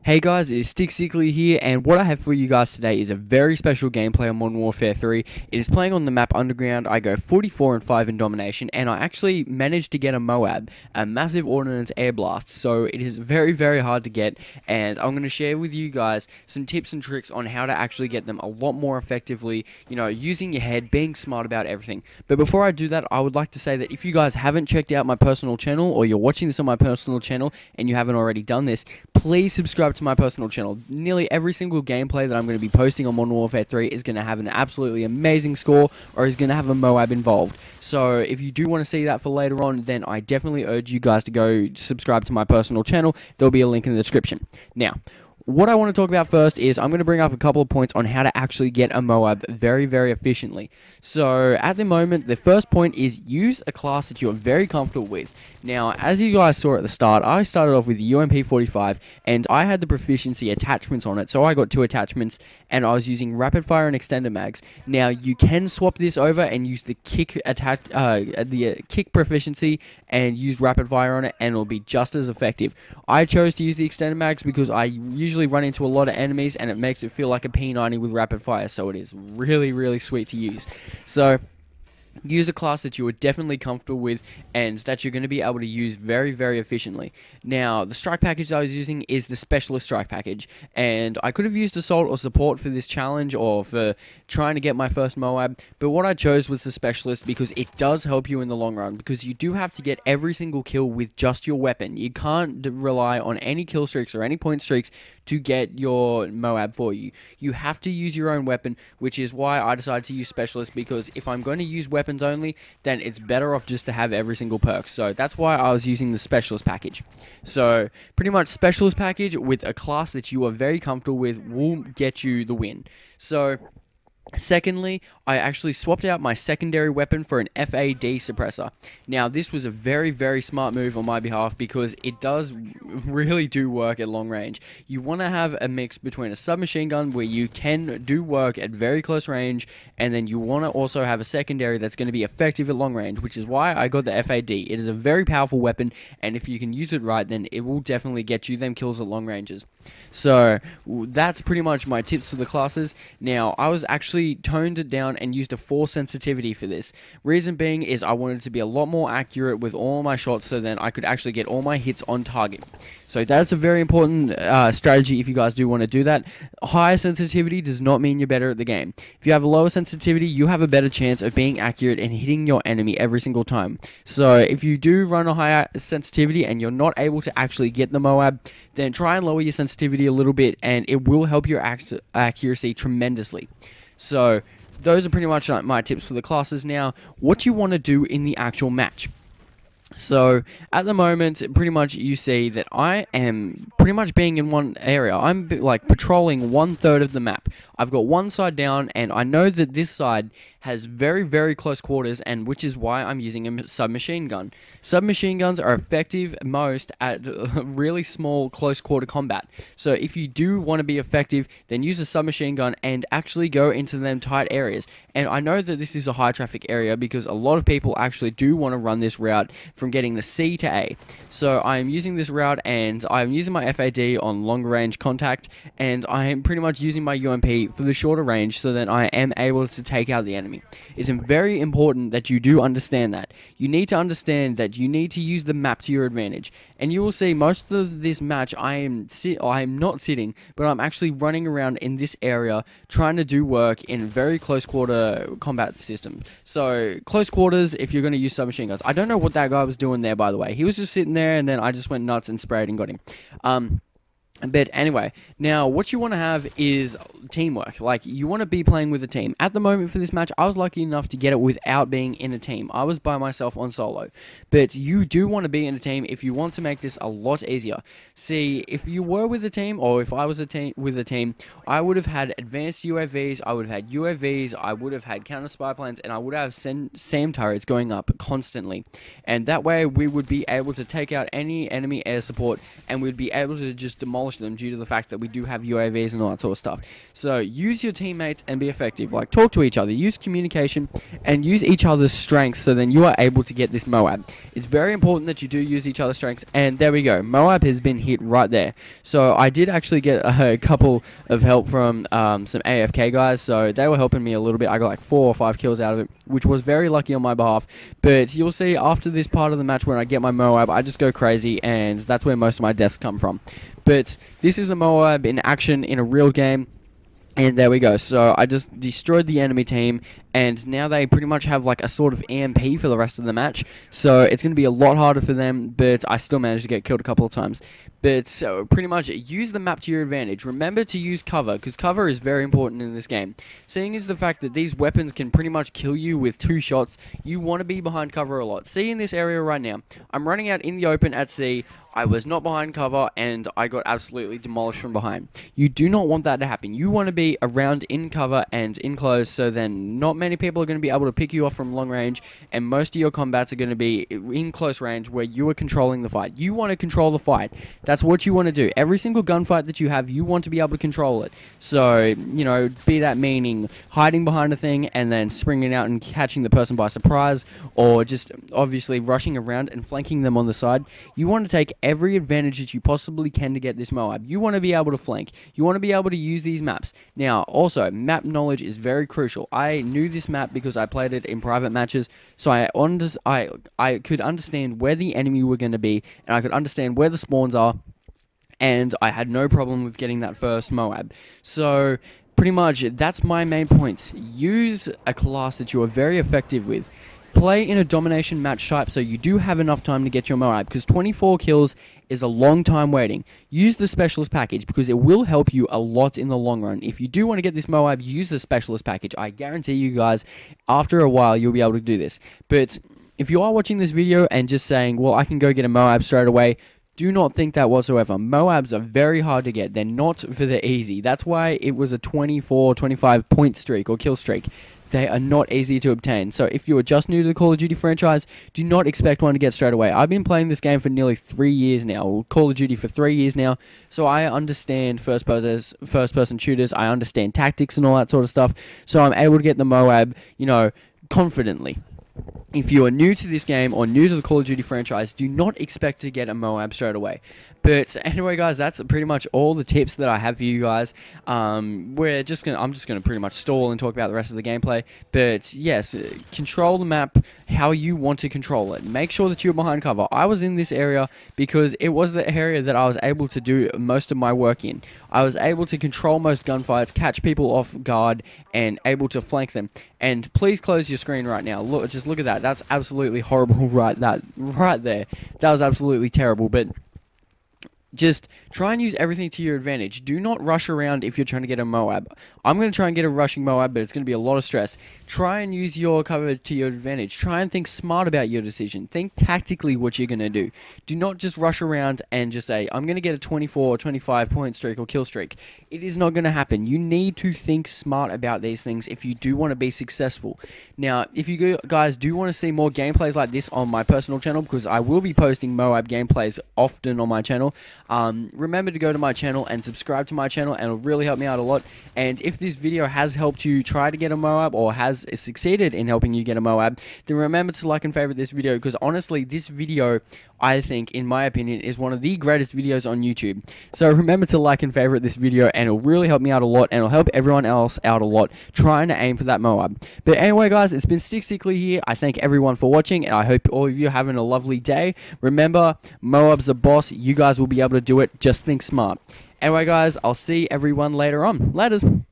Hey guys, it is Sticksickly here, and what I have for you guys today is a very special gameplay on Modern Warfare 3. It is playing on the map Underground. I go 44 and 5 in domination, and I actually managed to get a M.O.A.B, a massive ordnance air blast. So it is very, very hard to get, and I'm going to share with you guys some tips and tricks on how to actually get them a lot more effectively, using your head, being smart about everything. But before I do that, I would like to say that if you guys haven't checked out my personal channel, or you're watching this on my personal channel and you haven't already done this, please subscribe to my personal channel. Nearly every single gameplay that I'm going to be posting on Modern Warfare 3 is going to have an absolutely amazing score, or is going to have a M.O.A.B involved. So if you do want to see that for later on, then I definitely urge you guys to go subscribe to my personal channel. There'll be a link in the description. Now, what I want to talk about first is I'm going to bring up a couple of points on how to actually get a M.O.A.B very, very efficiently. So at the moment, the first point is use a class that you're very comfortable with. Now, as you guys saw at the start, I started off with the UMP45, and I had the proficiency attachments on it, so I got 2 attachments, and I was using rapid fire and extended mags. Now, you can swap this over and use the kick kick proficiency and use rapid fire on it, and it'll be just as effective. I chose to use the extended mags because I usually run into a lot of enemies, and it makes it feel like a P90 with rapid fire, so it is really, really sweet to use. So use a class that you are definitely comfortable with and that you're going to be able to use very, very efficiently. Now, the strike package I was using is the specialist strike package, and I could have used assault or support for this challenge or for trying to get my first M.O.A.B, but what I chose was the specialist because it does help you in the long run, because you do have to get every single kill with just your weapon. You can't rely on any kill streaks or any point streaks to get your M.O.A.B for you. You have to use your own weapon, which is why I decided to use specialist, because if I'm going to use weapons only, then it's better off just to have every single perk. So that's why I was using the specialist package. So pretty much specialist package with a class that you are very comfortable with will get you the win. So secondly, I actually swapped out my secondary weapon for an FAD suppressor. Now, this was a very, very smart move on my behalf because it does really do work at long range. You want to have a mix between a submachine gun where you can do work at very close range, and then you want to also have a secondary that's going to be effective at long range, which is why I got the FAD. It is a very powerful weapon, and if you can use it right, then it will definitely get you them kills at long ranges. So that's pretty much my tips for the classes. Now, I was actually toned it down and used a 4 sensitivity for this. Reason being is I wanted to be a lot more accurate with all my shots, so then I could actually get all my hits on target. So that's a very important strategy if you guys do want to do that. Higher sensitivity does not mean you're better at the game. If you have a lower sensitivity, you have a better chance of being accurate and hitting your enemy every single time. So if you do run a higher sensitivity and you're not able to actually get the M.O.A.B, then try and lower your sensitivity a little bit, and it will help your accuracy tremendously. So those are pretty much my tips for the classes. Now, what you want to do in the actual match. So at the moment, pretty much you see that I am pretty much being in one area. I'm like patrolling 1/3 of the map. I've got one side down, and I know that this side has very, very close quarters, and which is why I'm using a submachine gun. Submachine guns are effective most at really small close quarter combat. So if you do want to be effective, then use a submachine gun and actually go into them tight areas. And I know that this is a high traffic area because a lot of people actually do want to run this route from getting the C to A. So I am using this route, and I'm using my FAD on longer range contact, and I am pretty much using my UMP for the shorter range, so that I am able to take out the enemy. It's very important that you do understand that. You need to understand that you need to use the map to your advantage. And you will see most of this match I am not sitting, but I'm actually running around in this area trying to do work in very close quarter combat system. So close quarters, if you're going to use submachine guns. I don't know what that guy was doing there, by the way. He was just sitting there, and then I just went nuts and sprayed and got him. But anyway, now what you want to have is teamwork. Like, you want to be playing with a team. At the moment for this match, I was lucky enough to get it without being in a team. I was by myself on solo. But you do want to be in a team if you want to make this a lot easier. See, if you were with a team, or if I was with a team, I would have had advanced UAVs, I would have had UAVs, I would have had counter spy planes, and I would have SAM turrets going up constantly. And that way, we would be able to take out any enemy air support, and we'd be able to just demolish demolish them due to the fact that we do have UAVs and all that sort of stuff. So use your teammates and be effective. Like, talk to each other, use communication, and use each other's strengths, so then you are able to get this M.O.A.B. It's very important that you do use each other's strengths, and there we go. M.O.A.B has been hit right there. So I did actually get a couple of help from some AFK guys, so they were helping me a little bit. I got like 4 or 5 kills out of it, which was very lucky on my behalf. But you'll see after this part of the match, when I get my M.O.A.B, I just go crazy, and that's where most of my deaths come from. But this is a M.O.A.B in action in a real game. And there we go. So I just destroyed the enemy team, and now they pretty much have like a sort of EMP for the rest of the match. So it's going to be a lot harder for them, but I still managed to get killed a couple of times. But so pretty much use the map to your advantage. Remember to use cover, because cover is very important in this game. Seeing as the fact that these weapons can pretty much kill you with 2 shots, you want to be behind cover a lot. See, in this area right now, I'm running out in the open at sea. I was not behind cover, and I got absolutely demolished from behind. You do not want that to happen. You want to be around in cover and in close, so then not many people are going to be able to pick you off from long range, and most of your combats are going to be in close range where you are controlling the fight. You want to control the fight. That's what you want to do. Every single gunfight that you have, you want to be able to control it. So, you know, be that meaning hiding behind a thing and then springing out and catching the person by surprise, or just obviously rushing around and flanking them on the side. You want to take every advantage that you possibly can to get this M.O.A.B. You want to be able to flank. You want to be able to use these maps. Now, also, map knowledge is very crucial. I knew this map because I played it in private matches, so I could understand where the enemy were going to be, and I could understand where the spawns are, and I had no problem with getting that first M.O.A.B. So, pretty much, that's my main points. Use a class that you are very effective with. Play in a domination match type so you do have enough time to get your M.O.A.B, because 24 kills is a long time waiting. Use the specialist package because it will help you a lot in the long run. If you do want to get this M.O.A.B, use the specialist package. I guarantee you guys, after a while, you'll be able to do this. But if you are watching this video and just saying, well, I can go get a M.O.A.B straight away, do not think that whatsoever. M.O.A.Bs are very hard to get. They're not for the easy. That's why it was a 24, 25 point streak or kill streak. They are not easy to obtain. So if you are just new to the Call of Duty franchise, do not expect one to get straight away. I've been playing this game for nearly 3 years now, or Call of Duty for 3 years now, so I understand first-person shooters, I understand tactics and all that sort of stuff, so I'm able to get the M.O.A.B, you know, confidently. If you are new to this game or new to the Call of Duty franchise, do not expect to get a M.O.A.B straight away. But anyway, guys, that's pretty much all the tips that I have for you guys. I'm just gonna pretty much stall and talk about the rest of the gameplay. But yes, control the map how you want to control it. Make sure that you're behind cover. I was in this area because it was the area that I was able to do most of my work in. I was able to control most gunfights, catch people off guard, and able to flank them. And please close your screen right now. Look, just look at that. That's absolutely horrible right there. That was absolutely terrible. But just try and use everything to your advantage. Do not rush around if you're trying to get a M.O.A.B. I'm going to try and get a rushing M.O.A.B, but it's going to be a lot of stress. Try and use your cover to your advantage. Try and think smart about your decision. Think tactically what you're going to do. Do not just rush around and just say, I'm going to get a 24 or 25 point streak or kill streak. It is not going to happen. You need to think smart about these things if you do want to be successful. Now, if you guys do want to see more gameplays like this on my personal channel, because I will be posting M.O.A.B gameplays often on my channel, remember to go to my channel and subscribe to my channel, and it'll really help me out a lot. And if this video has helped you try to get a M.O.A.B or has succeeded in helping you get a M.O.A.B, then remember to like and favorite this video, because honestly, this video, I think, in my opinion, is one of the greatest videos on YouTube. So remember to like and favorite this video, and it'll really help me out a lot, and it'll help everyone else out a lot trying to aim for that M.O.A.B. But anyway, guys, it's been Sticksickly here. I thank everyone for watching, and I hope all of you are having a lovely day. Remember, M.O.A.B's a boss. You guys will be able to do it. Just think smart. Anyway, guys, I'll see everyone later on. Laters.